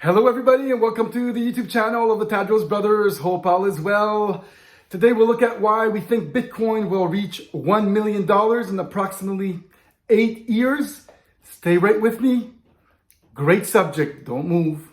Hello everybody and welcome to the YouTube channel of the Tadros Brothers. Hope all is well. Today we'll look at why we think Bitcoin will reach $1 million in approximately 8 years. Stay right with me. Great subject, don't move.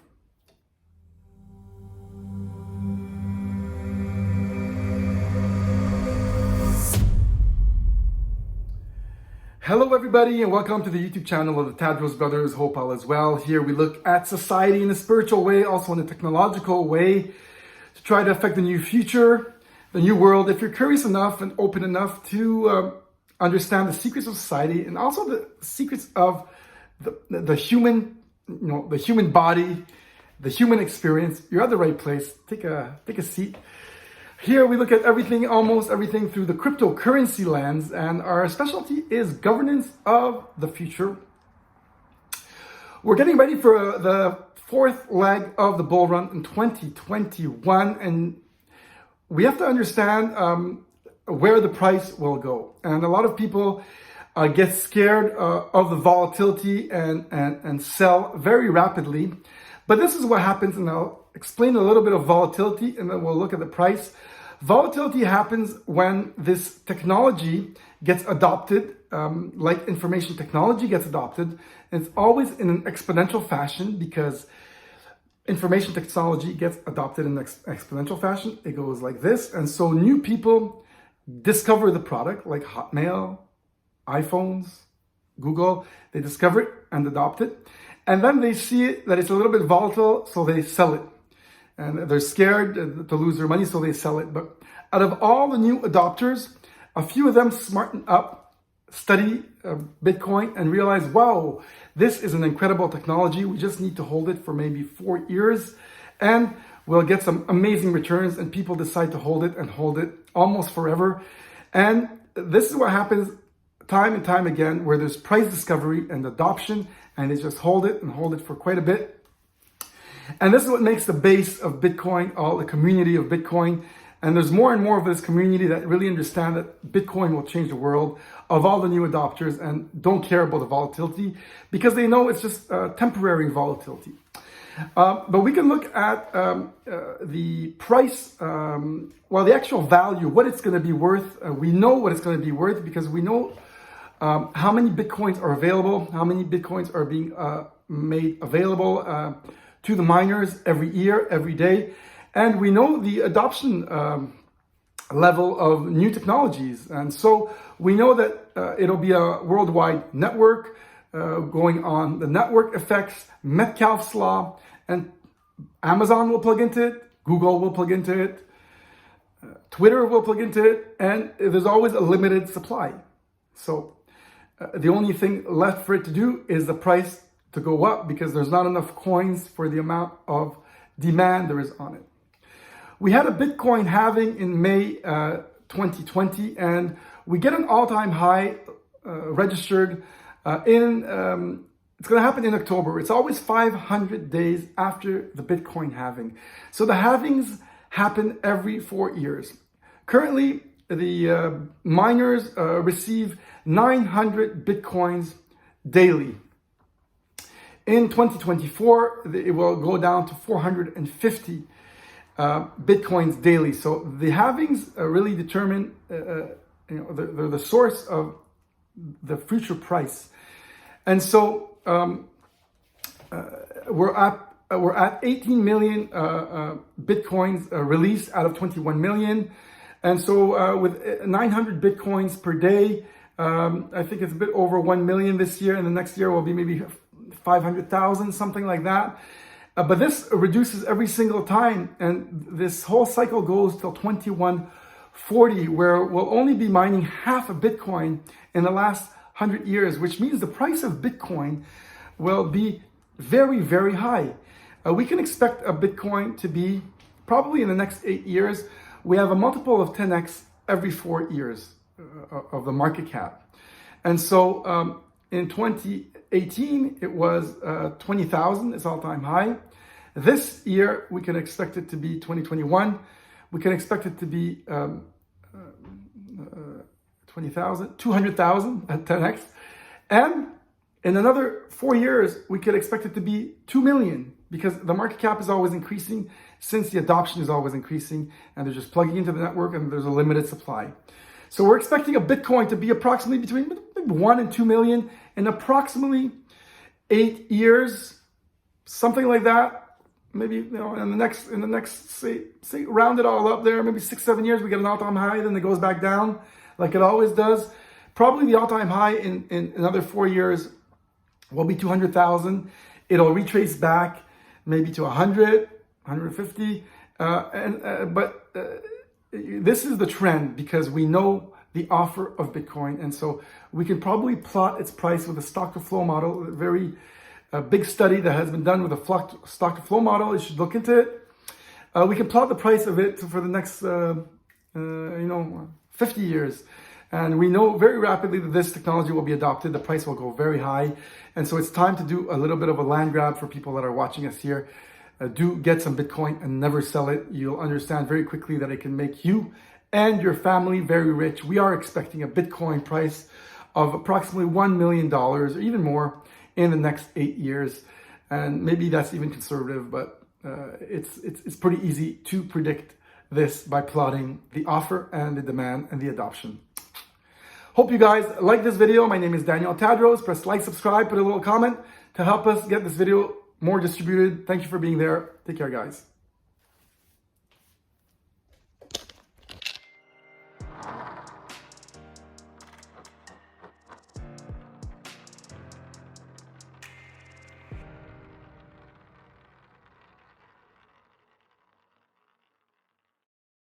Hello everybody and welcome to the YouTube channel of the Tadros Brothers. Hope all is well. Here we look at society in a spiritual way, also in a technological way, to try to affect the new future, the new world. If you're curious enough and open enough to understand the secrets of society and also the secrets of the human, the human body, the human experience, you're at the right place. Take a seat. Here we look at everything, almost everything, through the cryptocurrency lens, and our specialty is governance of the future. We're getting ready for the fourth leg of the bull run in 2021, and we have to understand where the price will go. And a lot of people get scared of the volatility and sell very rapidly. But this is what happens, and I'll explain a little bit of volatility, and then we'll look at the price. Volatility happens when this technology gets adopted, like information technology gets adopted. And it's always in an exponential fashion because information technology gets adopted in an exponential fashion. It goes like this. And so new people discover the product, like Hotmail, iPhones, Google. They discover it and adopt it. And then they see it, that it's a little bit volatile, so they sell it. And they're scared to lose their money, so they sell it. But out of all the new adopters, a few of them smarten up, study Bitcoin, and realize, wow, this is an incredible technology. We just need to hold it for maybe 4 years, and we'll get some amazing returns. And people decide to hold it and hold it almost forever. And this is what happens time and time again, where there's price discovery and adoption, and they just hold it and hold it for quite a bit. And this is what makes the base of Bitcoin, all the community of Bitcoin. And there's more and more of this community that really understand that Bitcoin will change the world, of all the new adopters, and don't care about the volatility because they know it's just temporary volatility. But we can look at the price, the actual value, what it's going to be worth. We know what it's going to be worth because we know how many Bitcoins are available, how many Bitcoins are being made available to the miners every year, every day. And we know the adoption level of new technologies. And so we know that it'll be a worldwide network going on. The network effects, Metcalfe's law, and Amazon will plug into it, Google will plug into it, Twitter will plug into it, and there's always a limited supply. So the only thing left for it to do is the price to go up because there's not enough coins for the amount of demand there is on it. We had a Bitcoin halving in May 2020, and we get an all-time high registered it's going to happen in October. It's always 500 days after the Bitcoin halving. So the halvings happen every 4 years. Currently, the miners receive 900 Bitcoins daily. In 2024, it will go down to 450 Bitcoins daily. So the halvings really determine they're the source of the future price. And so we're at 18 million Bitcoins released out of 21 million. And so with 900 Bitcoins per day, I think it's a bit over 1 million this year, and the next year will be maybe 500,000, something like that. But this reduces every single time, and this whole cycle goes till 2140, where we'll only be mining half a Bitcoin in the last 100 years, which means the price of Bitcoin will be very, very high. We can expect a Bitcoin to be, probably in the next 8 years, we have a multiple of 10x every 4 years of the market cap. And so in 2018, it was 20,000, it's all-time high. This year, we can expect it to be 2021. We can expect it to be 20,000, 200,000 at 10x. And in another 4 years, we could expect it to be 2 million. because the market cap is always increasing since the adoption is always increasing, and they're just plugging into the network and there's a limited supply. So we're expecting a Bitcoin to be approximately between 1 and 2 million in approximately 8 years, something like that. Maybe, you know, in the next say round it all up there, maybe 6-7 years, we get an all-time high, then it goes back down like it always does. Probably the all-time high in another 4 years will be 200,000. It'll retrace back maybe to 100, 150. But this is the trend because we know the offer of Bitcoin. And so we can probably plot its price with a stock to flow model, a very big study that has been done with a stock to flow model. You should look into it. We can plot the price of it for the next, 50 years. And we know very rapidly that this technology will be adopted. The price will go very high. And so it's time to do a little bit of a land grab for people that are watching us here. Do get some Bitcoin and never sell it. You'll understand very quickly that it can make you and your family very rich. We are expecting a Bitcoin price of approximately $1 million or even more in the next 8 years. And maybe that's even conservative, but it's pretty easy to predict this by plotting the offer and the demand and the adoption. Hope you guys like this video. My name is Daniel Tadros. Press like, subscribe, put a little comment to help us get this video more distributed. Thank you for being there. Take care, guys.